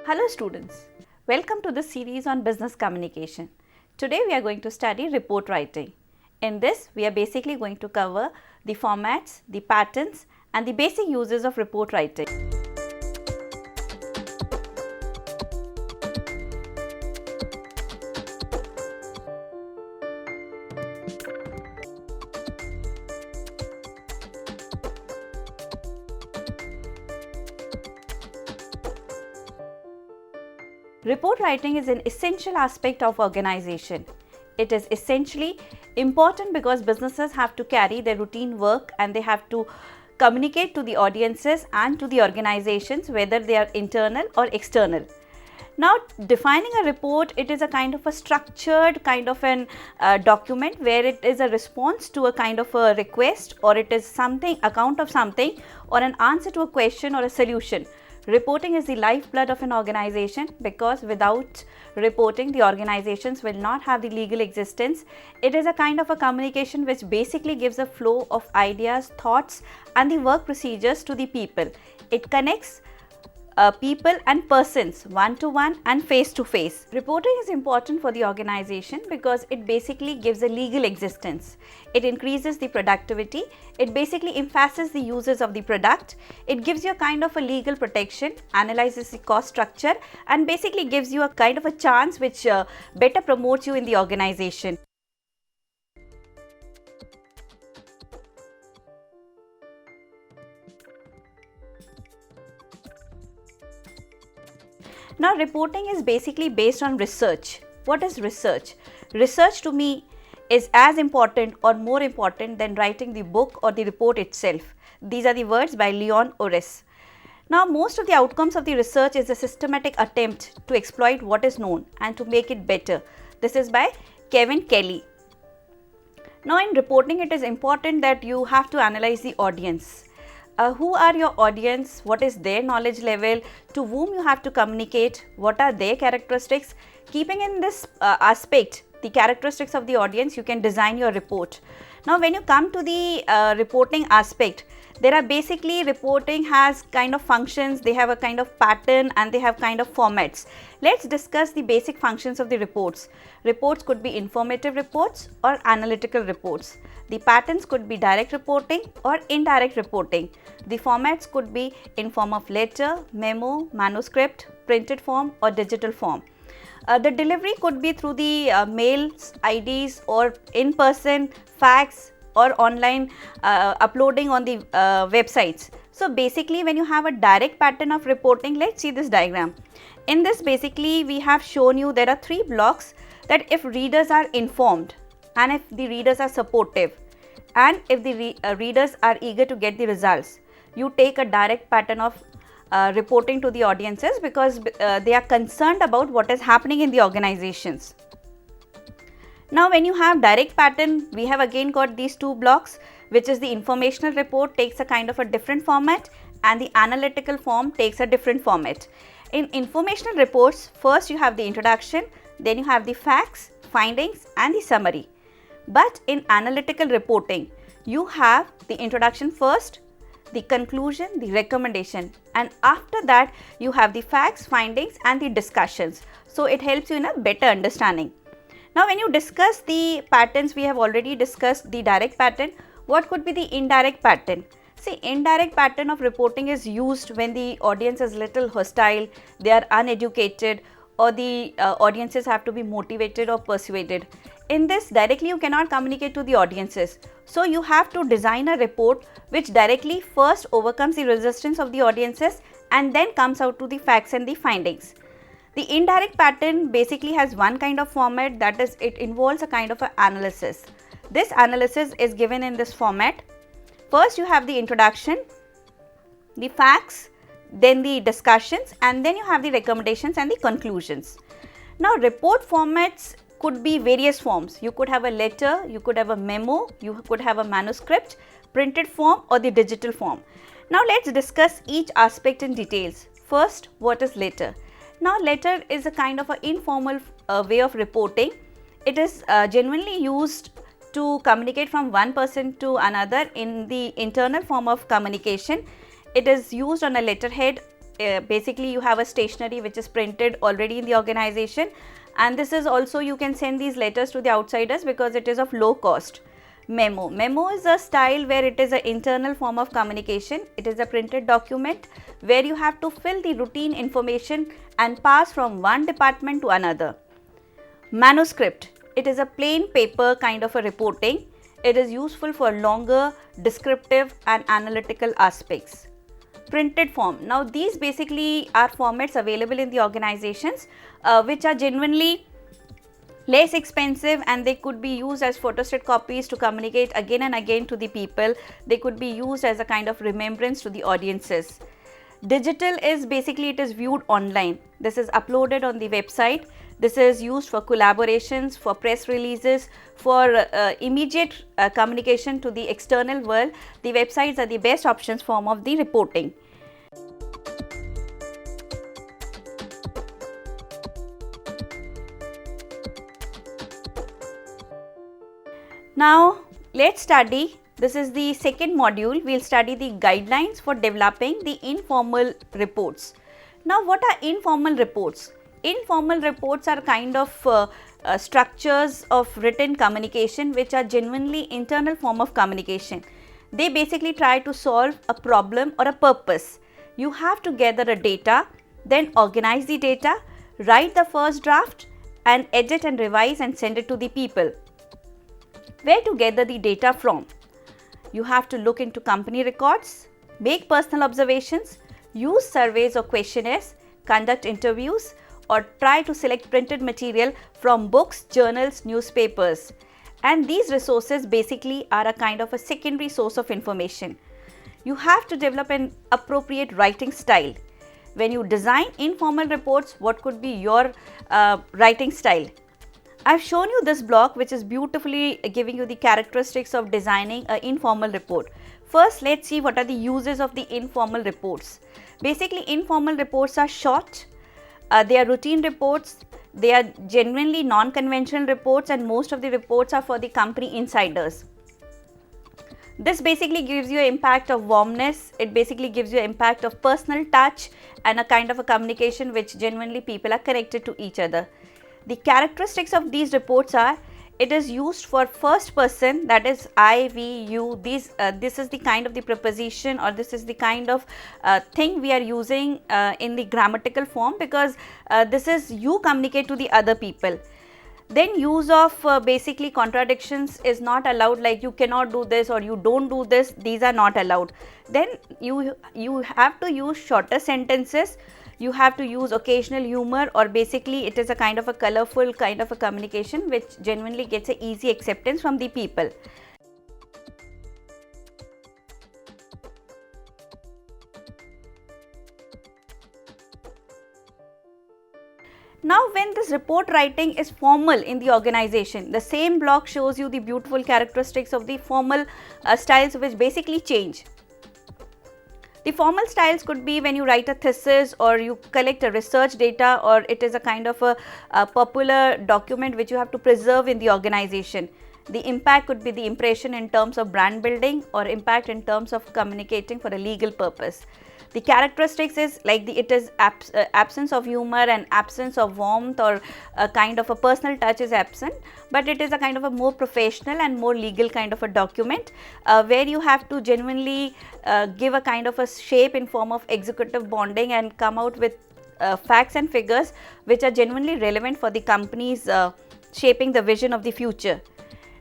Hello students, welcome to this series on business communication. Today we are going to study report writing. In this we are basically going to cover the formats, the patterns and the basic uses of report writing. Report writing is an essential aspect of organization. It is essentially important because businesses have to carry their routine work and they have to communicate to the audiences and to the organizations, whether they are internal or external. Now, defining a report, it is a kind of a structured kind of an document where it is a response to a kind of a request, or it is something, account of something, or an answer to a question or a solution. Reporting is the lifeblood of an organization, because without reporting the organizations will not have the legal existence. It is a kind of a communication which basically gives a flow of ideas, thoughts and the work procedures to the people. It connects people and persons one to one and face to face. Reporting is important for the organization because it basically gives a legal existence. It increases the productivity. It basically emphasizes the uses of the product. It gives you a kind of a legal protection, analyzes the cost structure and basically gives you a kind of a chance which better promotes you in the organization. Now, reporting is basically based on research. What is research? Research to me is as important or more important than writing the book or the report itself. These are the words by Leon Orris. Now, most of the outcomes of the research is a systematic attempt to exploit what is known and to make it better. This is by Kevin Kelly. Now, in reporting, it is important that you have to analyze the audience. Who are your audience, what is their knowledge level, to whom you have to communicate, what are their characteristics. Keeping in this aspect the characteristics of the audience, you can design your report. Now, when you come to the reporting aspect, there are basically, reporting has kind of functions, they have a kind of pattern and they have kind of formats. Let's discuss the basic functions of the reports. Reports could be informative reports or analytical reports. The patterns could be direct reporting or indirect reporting. The formats could be in form of letter, memo, manuscript, printed form or digital form. The delivery could be through the mails, IDs or in person, fax or online uploading on the websites. So basically, when you have a direct pattern of reporting, let's see this diagram. In this, basically we have shown you there are three blocks, that if readers are informed and if the readers are supportive and if the readers are eager to get the results, you take a direct pattern of reporting to the audiences, because they are concerned about what is happening in the organizations. Now, when you have direct pattern, we have again got these two blocks, which is the informational report takes a kind of a different format and the analytical form takes a different format. In informational reports, first you have the introduction, then you have the facts, findings and the summary. But in analytical reporting, you have the introduction first, the conclusion, the recommendation, and after that you have the facts, findings and the discussions. So it helps you in a better understanding. Now, when you discuss the patterns, we have already discussed the direct pattern. What could be the indirect pattern? See, indirect pattern of reporting is used when the audience is little hostile, they are uneducated, or the audiences have to be motivated or persuaded. In this, directly you cannot communicate to the audiences. So you have to design a report which directly first overcomes the resistance of the audiences and then comes out to the facts and the findings. The indirect pattern basically has one kind of format, that is, it involves a kind of an analysis. This analysis is given in this format. First you have the introduction, the facts, then the discussions, and then you have the recommendations and the conclusions. Now, report formats could be various forms. You could have a letter, you could have a memo, you could have a manuscript, printed form or the digital form. Now, let's discuss each aspect in details. First, what is letter? Now, letter is a kind of an informal way of reporting. It is genuinely used to communicate from one person to another in the internal form of communication. It is used on a letterhead. Basically, you have a stationery which is printed already in the organization, and this is also, you can send these letters to the outsiders because it is of low cost. Memo is a style where it is an internal form of communication. It is a printed document where you have to fill the routine information and pass from one department to another. Manuscript, it is a plain paper kind of a reporting. It is useful for longer, descriptive and analytical aspects. Printed form, now these basically are formats available in the organizations which are genuinely less expensive, and they could be used as photostat copies to communicate again and again to the people. They could be used as a kind of remembrance to the audiences. Digital is basically, it is viewed online. This is uploaded on the website. This is used for collaborations, for press releases, for immediate communication to the external world. The websites are the best options form of the reporting. Now let's study, this is the second module, we will study the guidelines for developing the informal reports. Now what are informal reports? Informal reports are kind of structures of written communication which are genuinely internal form of communication. They basically try to solve a problem or a purpose. You have to gather a data, then organize the data, write the first draft and edit and revise and send it to the people. Where to gather the data from? You have to look into company records, make personal observations, use surveys or questionnaires, conduct interviews, or try to select printed material from books, journals, newspapers. And these resources basically are a kind of a secondary source of information. You have to develop an appropriate writing style. When you design informal reports, what could be your writing style? I've shown you this block which is beautifully giving you the characteristics of designing an informal report. First, let's see what are the uses of the informal reports. Basically, informal reports are short, they are routine reports, they are genuinely non-conventional reports, and most of the reports are for the company insiders. This basically gives you an impact of warmness, it basically gives you an impact of personal touch and a kind of a communication which genuinely people are connected to each other. The characteristics of these reports are, it is used for first person, that is I, we, you. This is the kind of the preposition, or this is the kind of thing we are using in the grammatical form, because this is you communicate to the other people. Then use of basically contradictions is not allowed, like you cannot do this or you don't do this, these are not allowed. Then you have to use shorter sentences. You have to use occasional humor, or basically it is a kind of a colorful kind of a communication which genuinely gets an easy acceptance from the people. Now when this report writing is formal in the organization, the same block shows you the beautiful characteristics of the formal styles which basically change. The formal styles could be when you write a thesis or you collect a research data, or it is a kind of a popular document which you have to preserve in the organization. The impact could be the impression in terms of brand building or impact in terms of communicating for a legal purpose. The characteristics is like it is absence of humor and absence of warmth, or a kind of a personal touch is absent, but it is a kind of a more professional and more legal kind of a document where you have to genuinely give a kind of a shape in form of executive bonding and come out with facts and figures which are genuinely relevant for the company's shaping the vision of the future.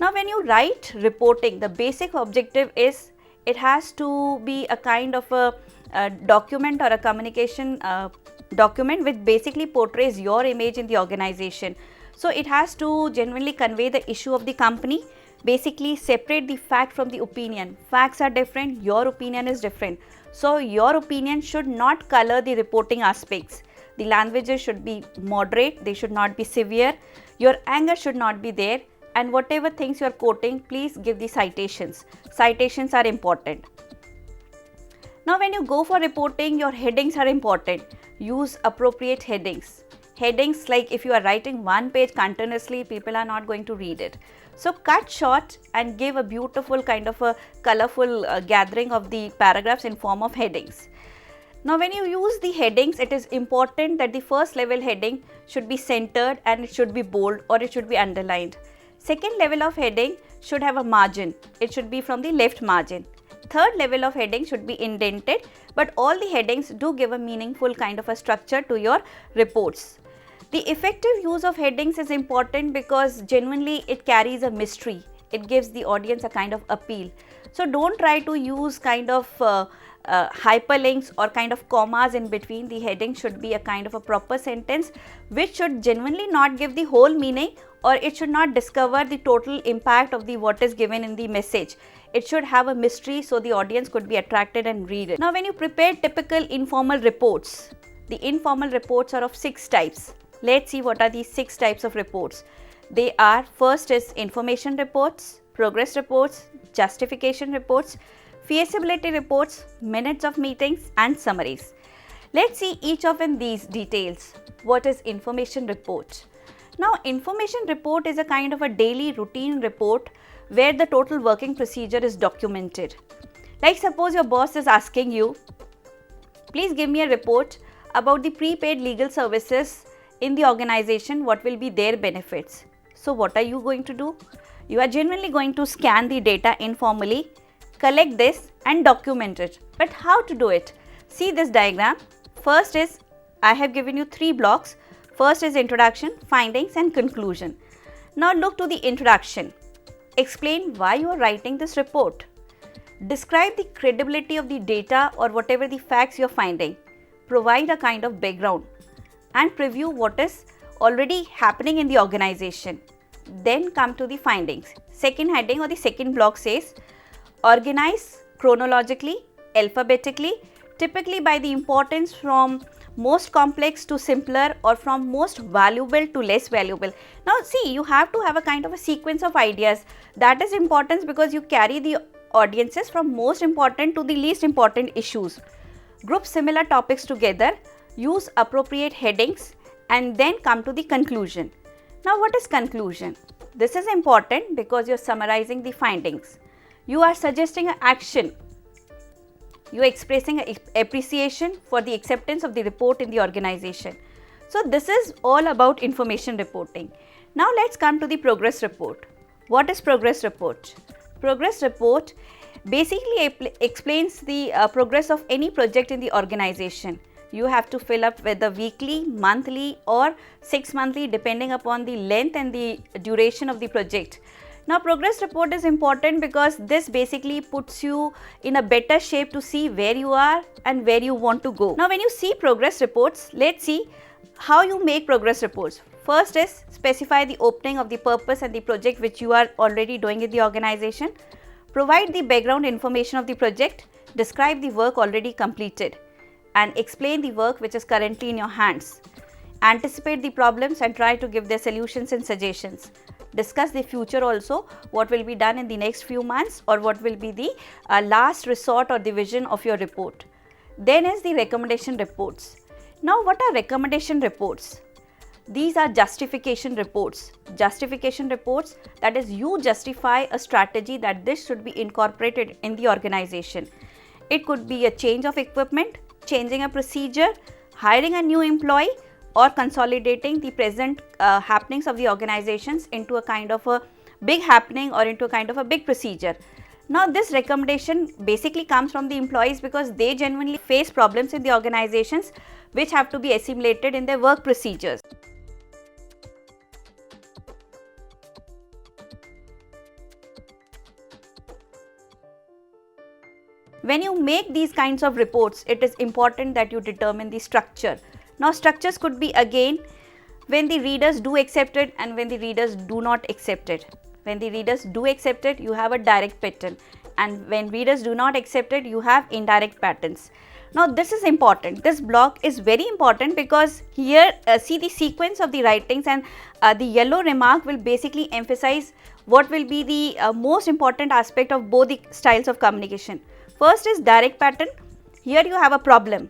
Now when you write reporting, the basic objective is it has to be a kind of a document or a communication document which basically portrays your image in the organization. So it has to genuinely convey the issue of the company, basically separate the fact from the opinion. Facts are different, your opinion is different. So your opinion should not color the reporting aspects. The languages should be moderate, they should not be severe, your anger should not be there, and whatever things you are quoting, please give the citations. Citations are important. Now when you go for reporting, your headings are important. Use appropriate headings. Headings, like if you are writing one page continuously, people are not going to read it. So cut short and give a beautiful kind of a colorful gathering of the paragraphs in form of headings. Now when you use the headings, it is important that the first level heading should be centered and it should be bold or it should be underlined. Second level of heading should have a margin. It should be from the left margin. Third level of heading should be indented, but all the headings do give a meaningful kind of a structure to your reports. The effective use of headings is important because genuinely it carries a mystery. It gives the audience a kind of appeal. So don't try to use kind of hyperlinks or kind of commas in between. The heading should be a kind of a proper sentence which should genuinely not give the whole meaning, or it should not discover the total impact of the what is given in the message. It should have a mystery so the audience could be attracted and read it. Now when you prepare typical informal reports, the informal reports are of 6 types. Let's see what are these 6 types of reports. They are, first is information reports, progress reports, justification reports, feasibility reports, minutes of meetings and summaries. Let's see each of these details. What is information report? Now information report is a kind of a daily routine report where the total working procedure is documented. Like suppose your boss is asking you, please give me a report about the prepaid legal services in the organization, what will be their benefits. So what are you going to do? You are genuinely going to scan the data informally, collect this and document it. But how to do it? See this diagram. First is, I have given you 3 blocks. First is introduction, findings and conclusion. Now look to the introduction. Explain why you are writing this report. Describe the credibility of the data or whatever the facts you are finding. Provide a kind of background and preview what is already happening in the organization. Then come to the findings. Second heading or the second block says, organize chronologically, alphabetically, typically by the importance from most complex to simpler or from most valuable to less valuable. Now see, you have to have a kind of a sequence of ideas. That is important because you carry the audiences from most important to the least important issues. Group similar topics together, use appropriate headings and then come to the conclusion. Now what is conclusion? This is important because you are summarizing the findings. You are suggesting an action. You are expressing appreciation for the acceptance of the report in the organization. So this is all about information reporting. Now let's come to the progress report. What is progress report? Progress report basically explains the progress of any project in the organization. You have to fill up whether weekly, monthly or 6 monthly depending upon the length and the duration of the project. Now progress report is important because this basically puts you in a better shape to see where you are and where you want to go. Now when you see progress reports, let's see how you make progress reports. First is specify the opening of the purpose and the project which you are already doing in the organization. Provide the background information of the project. Describe the work already completed and explain the work which is currently in your hands. Anticipate the problems and try to give their solutions and suggestions. Discuss the future also, what will be done in the next few months or what will be the last resort or the vision of your report. Then is the recommendation reports. Now what are recommendation reports? These are justification reports. Justification reports, that is you justify a strategy that this should be incorporated in the organization. It could be a change of equipment, changing a procedure, hiring a new employee or consolidating the present happenings of the organizations into a kind of a big happening or into a kind of a big procedure. Now this recommendation basically comes from the employees because they genuinely face problems in the organizations which have to be assimilated in their work procedures. When you make these kinds of reports, it is important that you determine the structure. Now structures could be again when the readers do accept it and when the readers do not accept it. When the readers do accept it, you have a direct pattern, and when readers do not accept it, you have indirect patterns. Now this is important. This block is very important because here see the sequence of the writings, and the yellow remark will basically emphasize what will be the most important aspect of both the styles of communication. First is direct pattern. Here you have a problem.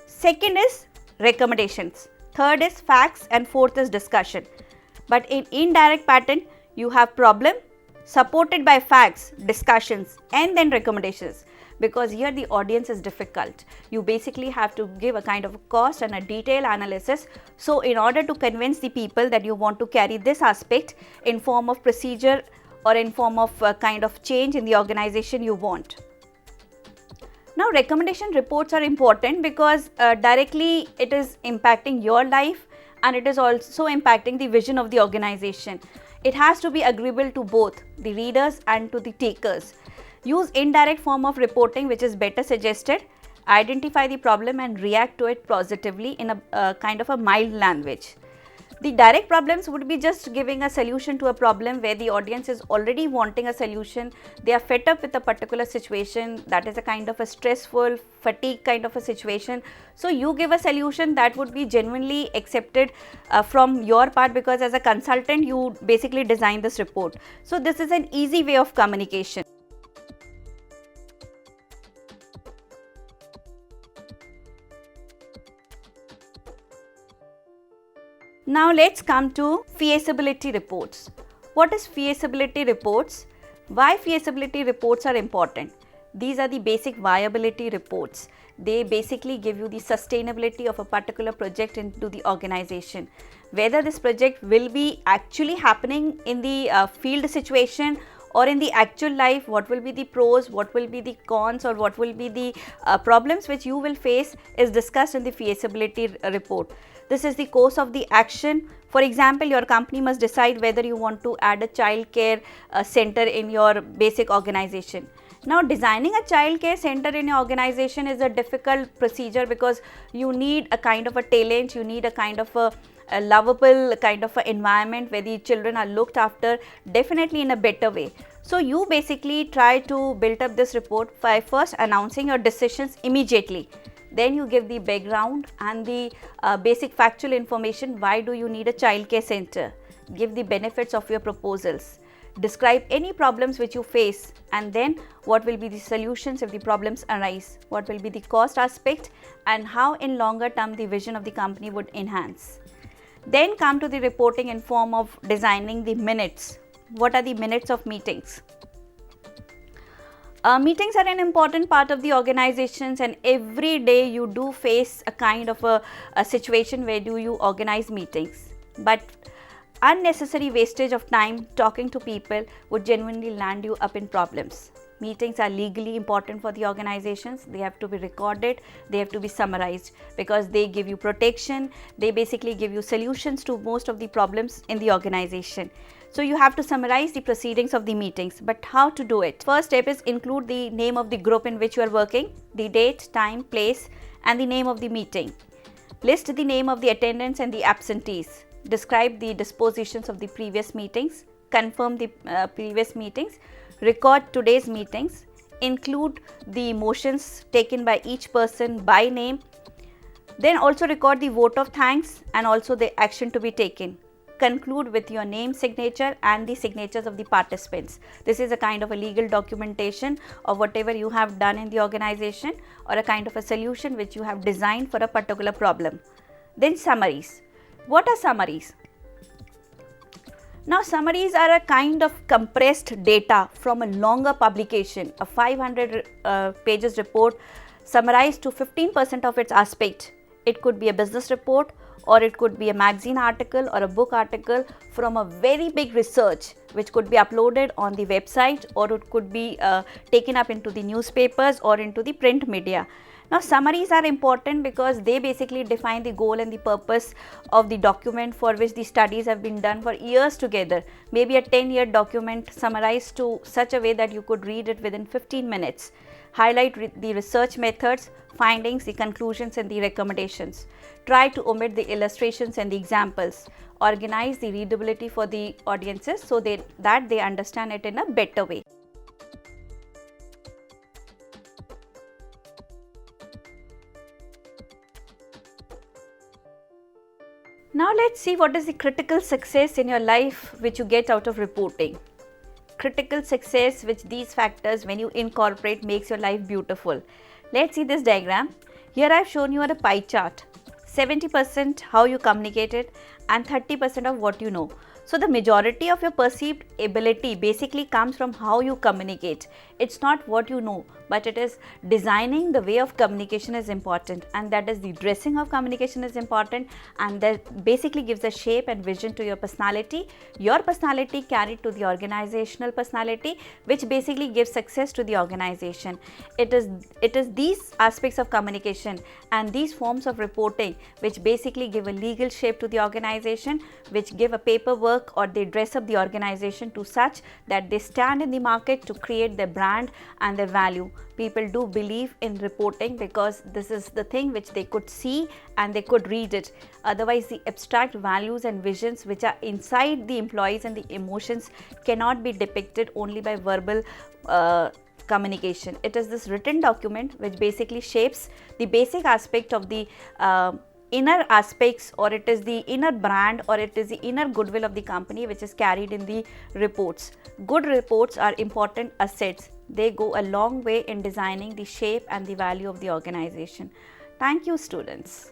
Second is recommendations. third is facts, and fourth is discussion. But in indirect pattern, you have problem supported by facts, discussions, and then recommendations, because here the audience is difficult. You basically have to give a kind of cost and a detailed analysis. So in order to convince the people that you want to carry this aspect in form of procedure or in form of a kind of change in the organization you want. Now, recommendation reports are important because directly it is impacting your life and it is also impacting the vision of the organization. It has to be agreeable to both the readers and to the takers. Use indirect form of reporting, which is better suggested. Identify the problem and react to it positively in a kind of a mild language. The direct problems would be just giving a solution to a problem where the audience is already wanting a solution. They are fed up with a particular situation that is a kind of a stressful, fatigue kind of a situation. So you give a solution that would be genuinely accepted from your part, because as a consultant you basically design this report. So this is an easy way of communication. Now let's come to feasibility reports. What is feasibility reports? Why feasibility reports are important? These are the basic viability reports. They basically give you the sustainability of a particular project into the organization. Whether this project will be actually happening in the field situation or in the actual life, what will be the pros, what will be the cons, or what will be the problems which you will face is discussed in the feasibility report. This is the course of the action. For example, your company must decide whether you want to add a child care center in your basic organization. Now, designing a child care center in your organization is a difficult procedure because you need a kind of a talent, you need a kind of a lovable kind of an environment where the children are looked after definitely in a better way. So you basically try to build up this report by first announcing your decisions immediately. Then you give the background and the basic factual information. Why do you need a child care center? Give the benefits of your proposals. Describe any problems which you face, and then what will be the solutions if the problems arise, what will be the cost aspect, and how in longer term the vision of the company would enhance. Then come to the reporting in form of designing the minutes. What are the minutes of meetings? Meetings are an important part of the organizations, and every day you do face a kind of a situation where do you organize meetings. But unnecessary wastage of time talking to people would genuinely land you up in problems. Meetings are legally important for the organizations. They have to be recorded, they have to be summarized, because they give you protection, they basically give you solutions to most of the problems in the organization. So you have to summarize the proceedings of the meetings. But how to do it? First step is include the name of the group in which you are working, the date, time, place, and the name of the meeting. List the name of the attendants and the absentees. Describe the dispositions of the previous meetings, confirm the previous meetings, record today's meetings, include the motions taken by each person by name, then also record the vote of thanks and also the action to be taken. Conclude with your name signature and the signatures of the participants. This is a kind of a legal documentation of whatever you have done in the organization or a kind of a solution which you have designed for a particular problem. Then summaries. What are summaries? Now, summaries are a kind of compressed data from a longer publication. A 500 pages report summarized to 15% of its aspect. It could be a business report, or it could be a magazine article or a book article from a very big research which could be uploaded on the website, or it could be taken up into the newspapers or into the print media. Now, summaries are important because they basically define the goal and the purpose of the document for which the studies have been done for years together. Maybe a 10-year document summarized to such a way that you could read it within 15 minutes. Highlight the research methods, findings, the conclusions, and the recommendations. Try to omit the illustrations and the examples. Organize the readability for the audiences so that they understand it in a better way. Now let's see what is the critical success in your life which you get out of reporting. Critical success, which these factors when you incorporate makes your life beautiful. Let's see this diagram. Here I have shown you a pie chart. 70% how you communicate it, and 30% of what you know. So the majority of your perceived ability basically comes from how you communicate. It's not what you know, but it is designing the way of communication is important, and that is the dressing of communication is important, and that basically gives a shape and vision to your personality carried to the organizational personality, which basically gives success to the organization. It is these aspects of communication and these forms of reporting which basically give a legal shape to the organization, which give a paperwork, or they dress up the organization to such that they stand in the market to create their brand and their value. People do believe in reporting because this is the thing which they could see and they could read it. Otherwise, the abstract values and visions which are inside the employees and the emotions cannot be depicted only by verbal communication. It is this written document which basically shapes the basic aspect of the inner aspects, or it is the inner brand, or it is the inner goodwill of the company which is carried in the reports. Good reports are important assets. They go a long way in designing the shape and the value of the organization. Thank you, students.